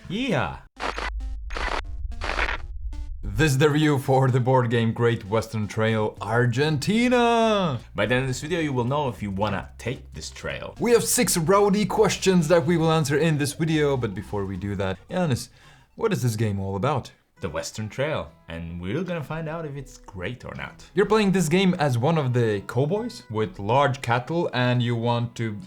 Yeah. This is the review for the board game Great Western Trail Argentina! By the end of this video, you will know if you wanna take this trail. We have 6 rowdy questions that we will answer in this video, but before we do that, Giannis, what is this game all about? The Western Trail, and we're gonna find out if it's great or not. You're playing this game as one of the cowboys with large cattle and you want to...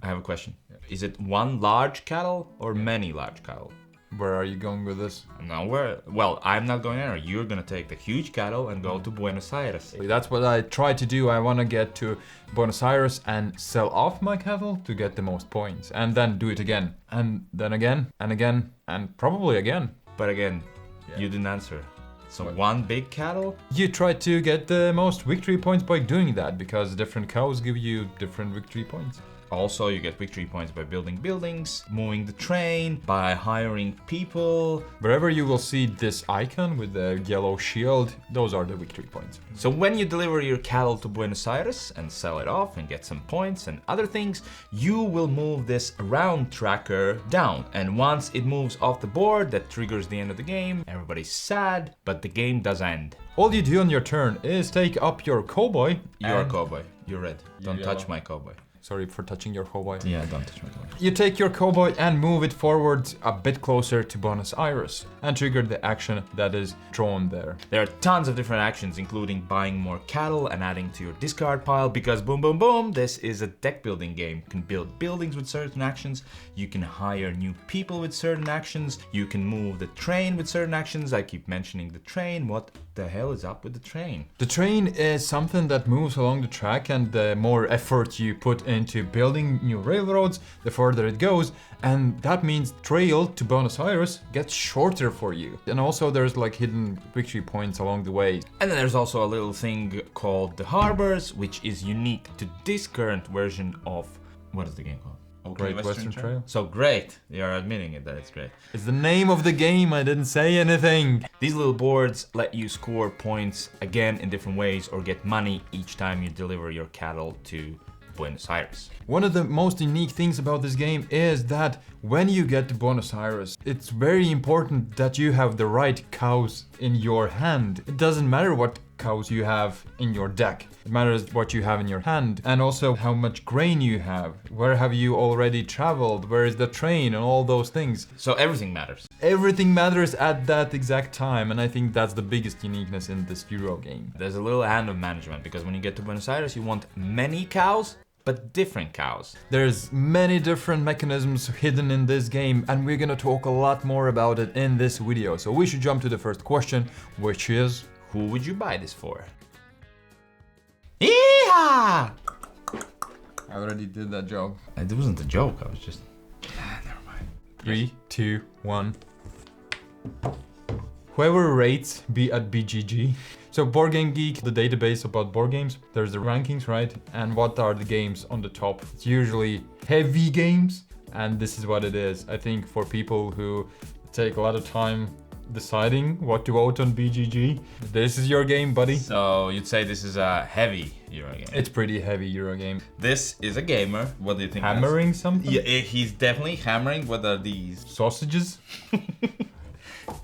I have a question. Is it one large cattle or many large cattle? Where are you going with this? Well, I'm not going anywhere. You're gonna take the huge cattle and go to Buenos Aires. That's what I try to do. I want to get to Buenos Aires and sell off my cattle to get the most points. And then do it again. And then again, and again, and probably again. But again, you didn't answer. So What? one big cattle? You try to get the most victory points by doing that, because different cows give you different victory points. Also, you get victory points by building buildings, moving the train, by hiring people. Wherever you will see this icon with the yellow shield, those are the victory points. So when you deliver your cattle to Buenos Aires and sell it off and get some points and other things, you will move this round tracker down. And once it moves off the board, that triggers the end of the game. Everybody's sad, but the game does end. All you do on your turn is take up your cowboy. You're a cowboy. You're red. Don't You're touch yellow. my cowboy. Sorry for touching your cowboy. Yeah, don't touch my cowboy. You take your cowboy and move it forward a bit closer to Buenos Aires and trigger the action that is drawn there. There are tons of different actions, including buying more cattle and adding to your discard pile, because boom, boom, boom, this is a deck building game. You can build buildings with certain actions, you can hire new people with certain actions, you can move the train with certain actions. I keep mentioning the train. What the hell is up with the train? The train is something that moves along the track, and the more effort you put into building new railroads, the further it goes, and that means trail to Buenos Aires gets shorter for you. And also there's like hidden victory points along the way. And then there's also a little thing called the harbors, which is unique to this current version of, what is the game called? Great Western Trail. So great, you're admitting it that it's great. It's the name of the game, I didn't say anything. These little boards let you score points again in different ways or get money each time you deliver your cattle to Buenos Aires. One of the most unique things about this game is that when you get to Buenos Aires, it's very important that you have the right cows in your hand. It doesn't matter what cows you have in your deck. It matters what you have in your hand, and also how much grain you have. Where have you already traveled? Where is the train? And all those things. So everything matters. Everything matters at that exact time, and I think that's the biggest uniqueness in this Euro game. There's a little hand of management, because when you get to Buenos Aires, you want many cows, but different cows. There's many different mechanisms hidden in this game, and we're gonna talk a lot more about it in this video. So we should jump to the first question, which is... Who would you buy this for? Yeah! I already did that joke. It wasn't a joke, I was just... never mind. 3, 2, 1. Whoever rates be at BGG. So Board Game Geek, the database about board games, there's the rankings, right? And what are the games on the top? It's usually heavy games, and this is what it is. I think for people who take a lot of time deciding what to vote on BGG, this is your game, buddy. So you'd say this is a heavy Euro game? It's pretty heavy Euro game. This is a gamer. What do you think? Hammering something? Yeah, he's definitely hammering. What are these? Sausages?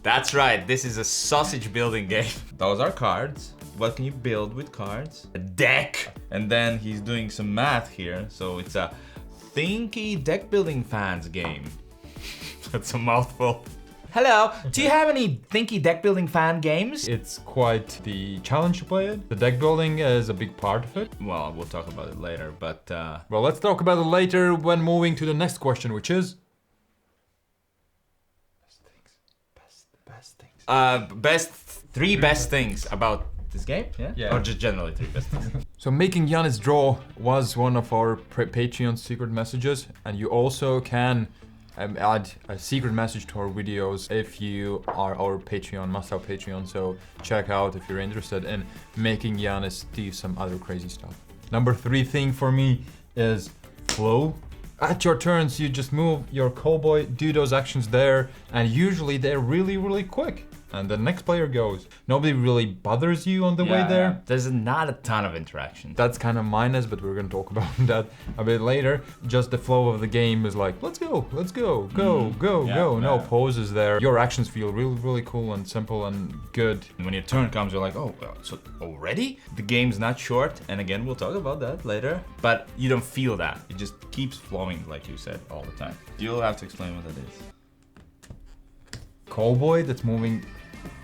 That's right, this is a sausage building game. Those are cards. What can you build with cards? A deck! And then he's doing some math here, so it's a thinky deck building fans game. That's a mouthful. Hello, do you have any thinky deck building fan games? It's quite the challenge to play it. The deck building is a big part of it. Well, we'll talk about it later, but Well, let's talk about it later when moving to the next question, which is... three best things about this game, yeah? Yeah. Or just generally 3 best things? So making Giannis draw was one of our Patreon secret messages, and you also can add a secret message to our videos if you are our Patreon, must-have Patreon, so check out if you're interested in making Giannis do some other crazy stuff. Number 3 thing for me is flow. At your turns, you just move your cowboy, do those actions there, and usually they're really, really quick. and the next player goes. Nobody really bothers you on the way there. Yeah. There's not a ton of interaction. That's kind of minus, but we're gonna talk about that a bit later. Just the flow of the game is like, let's go, go. No pauses there. Your actions feel really cool and simple and good. When your turn comes, you're like, oh, so already? The game's not short, and again, we'll talk about that later. But you don't feel that. It just keeps flowing, like you said, all the time. You'll have to explain what that is. Cowboy that's moving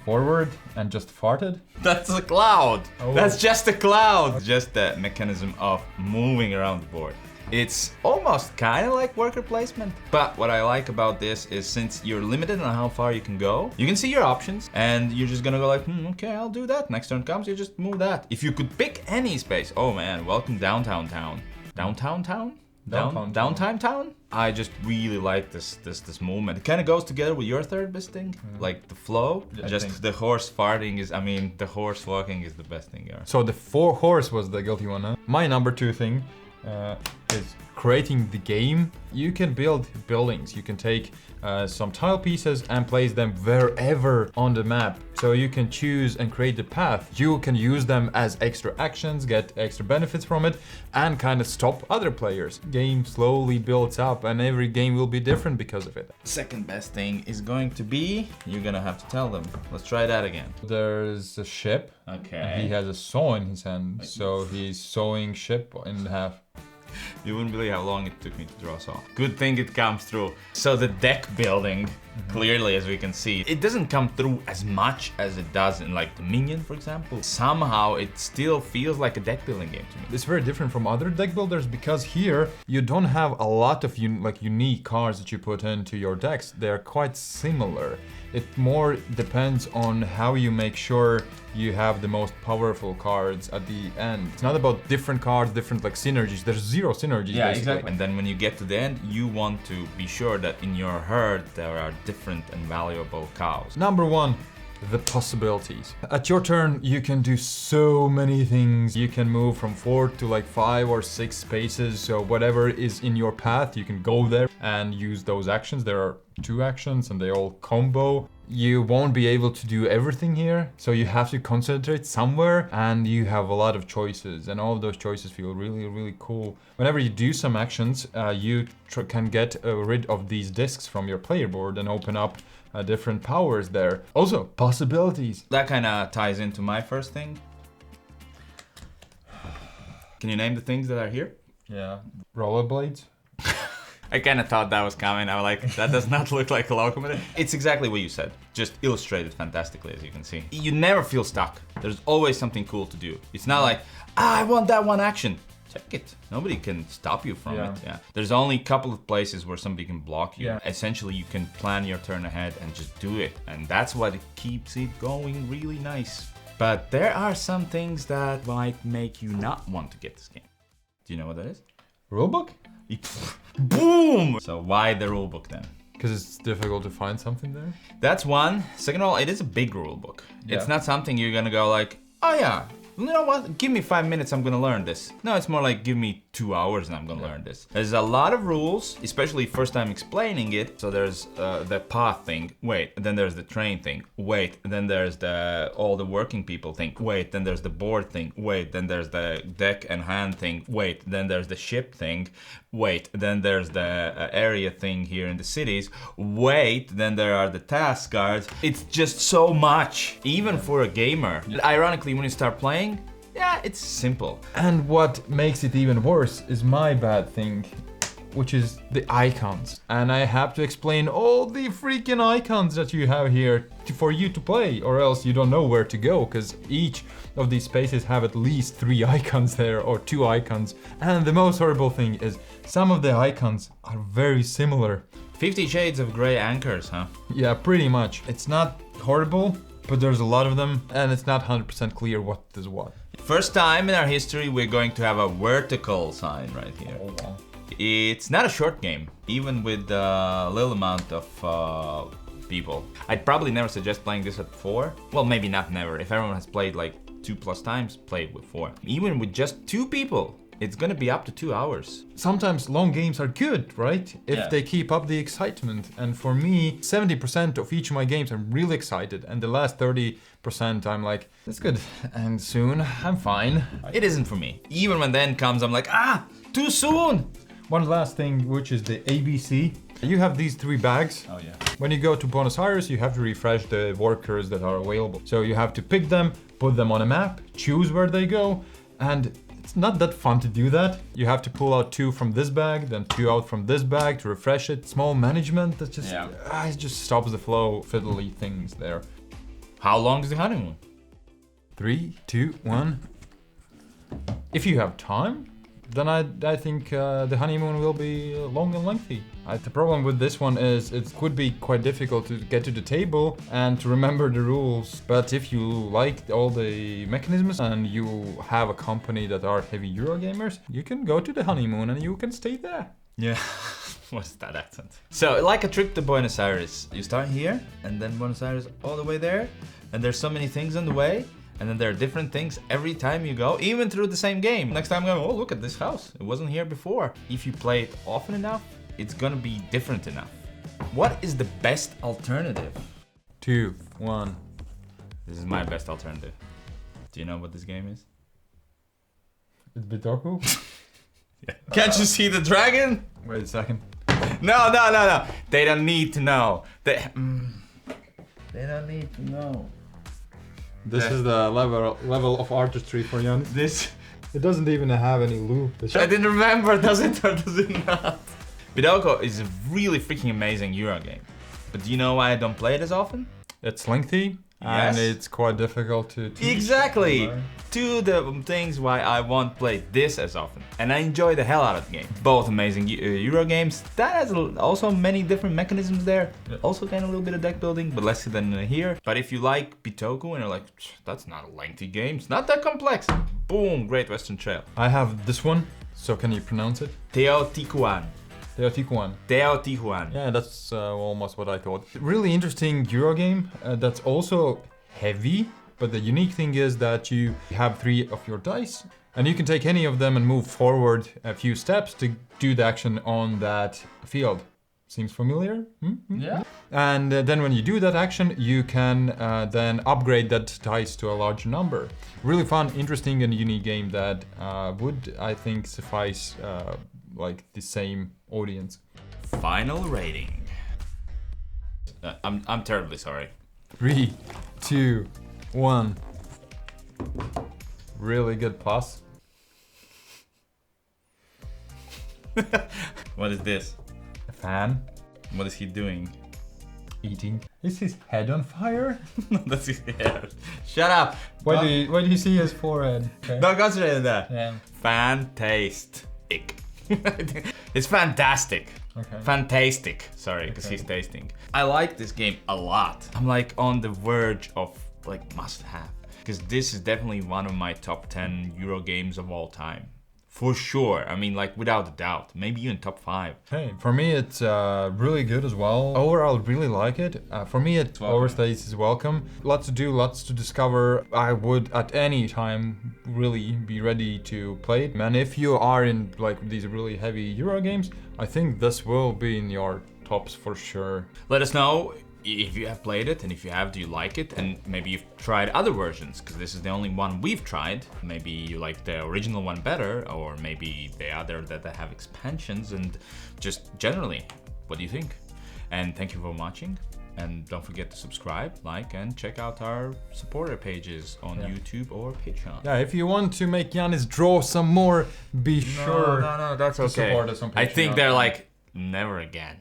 forward and just farted. That's a cloud. Oh. That's just a cloud. Just the mechanism of moving around the board. It's almost kind of like worker placement. But what I like about this is since you're limited on how far you can go, you can see your options and you're just gonna go like, okay, I'll do that. Next turn comes, you just move that. If you could pick any space, oh man, welcome downtown town. Downtown town? Downtime town? I just really like this movement. It kind of goes together with your third best thing, like the flow. Yeah, just the horse farting is, the horse walking is the best thing ever. So the horse was the guilty one, huh? My number 2 thing is creating the game. You can build buildings. You can take some tile pieces and place them wherever on the map. So you can choose and create the path. You can use them as extra actions, get extra benefits from it, and kind of stop other players. Game slowly builds up and every game will be different because of it. Second best thing is going to be, you're gonna have to tell them. Let's try that again. There's a ship. Okay. He has a saw in his hand, so he's sawing ship in half. You wouldn't believe how long it took me to draw saw. Good thing it comes through. So the deck building, clearly as we can see, it doesn't come through as much as it does in like Dominion, for example. Somehow it still feels like a deck building game to me. It's very different from other deck builders because here you don't have a lot of unique cards that you put into your decks. They're quite similar. It more depends on how you make sure you have the most powerful cards at the end. It's not about different cards, different synergies. There's zero synergies. Yeah, basically. exactly. And then when you get to the end, you want to be sure that in your herd there are different and valuable cows. Number 1, the possibilities. At your turn, you can do so many things. You can move from 4 to 5 or 6 spaces. So whatever is in your path, you can go there and use those actions. There are 2 actions and they all combo. You won't be able to do everything here, so you have to concentrate somewhere, and you have a lot of choices, and all of those choices feel really cool. Whenever you do some actions, you can get rid of these discs from your player board and open up different powers there. Also, possibilities. That kind of ties into my first thing. Can you name the things that are here? Yeah. Rollerblades. I kind of thought that was coming. I was like, that does not look like a locomotive. It's exactly what you said, just illustrated fantastically, as you can see. You never feel stuck. There's always something cool to do. It's not like, I want that one action. Take it. Nobody can stop you from it. Yeah. There's only a couple of places where somebody can block you. Yeah. Essentially, you can plan your turn ahead and just do it. And that's what keeps it going really nice. But there are some things that might make you not want to get this game. Do you know what that is? Rulebook? Boom! So why the rulebook then? Because it's difficult to find something there? That's one. Second of all, it is a big rulebook. Yeah. It's not something you're gonna go like, oh yeah, you know what? Give me 5 minutes, I'm gonna learn this. No, it's more like give me 2 hours and I'm gonna learn this. There's a lot of rules, especially first time explaining it. So there's the path thing, wait, and then there's the train thing, wait, and then there's the all the working people thing, wait, then there's the board thing, wait, then there's the deck and hand thing, wait, then there's the ship thing, wait, then there's the area thing here in the cities, wait, then there are the task cards. It's just so much, even for a gamer. Ironically, when you start playing, yeah, it's simple. And what makes it even worse is my bad thing, which is the icons. And I have to explain all the freaking icons that you have here for you to play, or else you don't know where to go, because each of these spaces have at least 3 icons there, or 2 icons. And the most horrible thing is some of the icons are very similar. 50 Shades of Grey anchors, huh? Yeah, pretty much. It's not horrible, but there's a lot of them, and it's not 100% clear what is what. First time in our history, we're going to have a vertical sign right here. Oh, wow. It's not a short game, even with a little amount of people. I'd probably never suggest playing this at 4. Well, maybe not never. If everyone has played 2+ times, play it with 4. Even with just 2 people, it's gonna be up to 2 hours. Sometimes long games are good, right? If Yeah. they keep up the excitement. And for me, 70% of each of my games I'm really excited. And the last 30% I'm like, that's good. And soon I'm fine. It isn't for me. Even when the end comes, I'm like, too soon. One last thing, which is the ABC. You have these 3 bags. Oh yeah. When you go to Buenos Aires, you have to refresh the workers that are available. So you have to pick them, put them on a map, choose where they go, and it's not that fun to do that. You have to pull out 2 from this bag, then 2 out from this bag to refresh it. Small management that just it just stops the flow, fiddly things there. How long is the honeymoon? 3, 2, 1. If you have time, then I think the honeymoon will be long and lengthy. The problem with this one is it could be quite difficult to get to the table and to remember the rules. But if you like all the mechanisms and you have a company that are heavy Eurogamers, you can go to the honeymoon and you can stay there. Yeah. What's that accent? So, like a trip to Buenos Aires. You start here, and then Buenos Aires all the way there, and there's so many things on the way. And then there are different things every time you go, even through the same game. Next time I'm going, oh, look at this house. It wasn't here before. If you play it often enough, it's gonna be different enough. What is the best alternative? 2, 1. This is my best alternative. Do you know what this game is? It's Bitoku? Yeah. Can't you see the dragon? Wait a second. No. They don't need to know. They don't need to know. This is the level of artistry for Jan. It doesn't even have any loop. I didn't remember, does it or does it not? Bidoko is a really freaking amazing Euro game. But do you know why I don't play it as often? It's lengthy and it's quite difficult to teach. Exactly! Two of the things why I won't play this as often. And I enjoy the hell out of the game. Both amazing Euro games. That has also many different mechanisms there. Also kind of a little bit of deck building, but less than here. But if you like Bitoku and you're like, that's not a lengthy game, it's not that complex. Boom, Great Western Trail. I have this one, so can you pronounce it? Teotihuacan. Teotihuacan. Teotihuacan. Yeah, that's almost what I thought. Really interesting Euro game that's also heavy, but the unique thing is that you have 3 of your dice and you can take any of them and move forward a few steps to do the action on that field. Seems familiar? Yeah. And then when you do that action, you can then upgrade that dice to a larger number. Really fun, interesting and unique game that would, I think, suffice like the same audience. Final rating. I'm terribly sorry. 3, 2, 1. Really good plus. What is this? A fan. What is he doing? Eating. Is his head on fire? No, that's his hair. Shut up. Why do you see his forehead? Okay. Don't concentrate on that. Yeah. Fantastic. It's fantastic. Okay. Fantastic. Sorry, because he's tasting. I like this game a lot. I'm like on the verge of like must have. Because this is definitely one of my top 10 Euro games of all time. For sure. I mean, like without a doubt. Maybe even top 5. Hey, for me it's really good as well. Overall, really like it. For me, overstays is welcome. Lots to do, lots to discover. I would at any time really be ready to play it. And if you are in like these really heavy Euro games, I think this will be in your tops for sure. Let us know if you have played it, and if you have, do you like it? And maybe you've tried other versions, because this is the only one we've tried. Maybe you like the original one better, or maybe the other that have expansions, and just generally, what do you think? And thank you for watching. And don't forget to subscribe, like, and check out our supporter pages on YouTube or Patreon. Yeah, if you want to make Giannis draw some more, be sure No, that's to okay. support us on Patreon. I think they're like, never again.